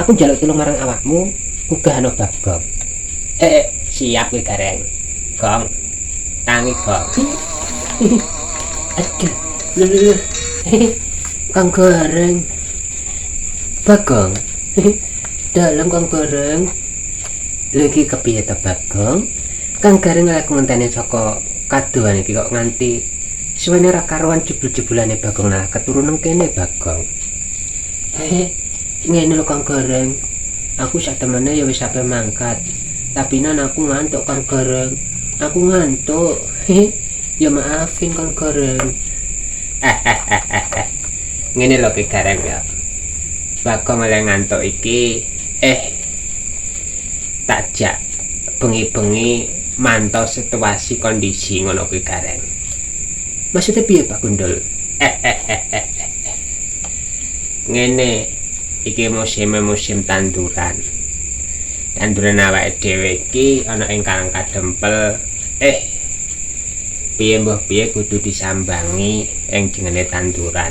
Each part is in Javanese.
Aku njaluk tulung marang awakmu, uga ana Bagong. Siap kowe Gareng. Gong. Tangi Gong. Aduh. Lho. Kang Gareng. Bagong. Dalam Kang Gareng. Lagi kepiye ta Bagong? Kang Gareng lek ngenteni saka kadohan iki kok nganti suwene ra karuan jebul-jebulane Bagong nah keturunan kene Bagong. Ngene lho Kang Gareng. Aku sak temene ya wis sampe mangkat. Tapi nan aku ngantuk Kang Gareng. Aku ngantuk. Ya maafin Kang Gareng. Ngene lho Ki Gareng ya. Bagong oleh ngantuk iki takjak bengi-bengi mantau situasi kondisi ngono Ki Gareng. Maksudnya piye Pak Gundul? Ngene iki musim tanduran. Tanduran awake dhewe iki ana ing Karang Kadempel. Piye mbah piye kudu disambangi ing jenenge tanduran.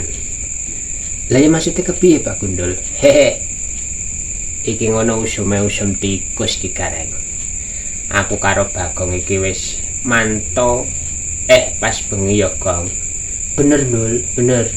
Lah ya maksudnya kepiye Pak Gundul? Iki ngono usum tikus Ki Gareng. Aku karo Bagong iki wis manto pas bengi ya Gong. Bener Nul, bener.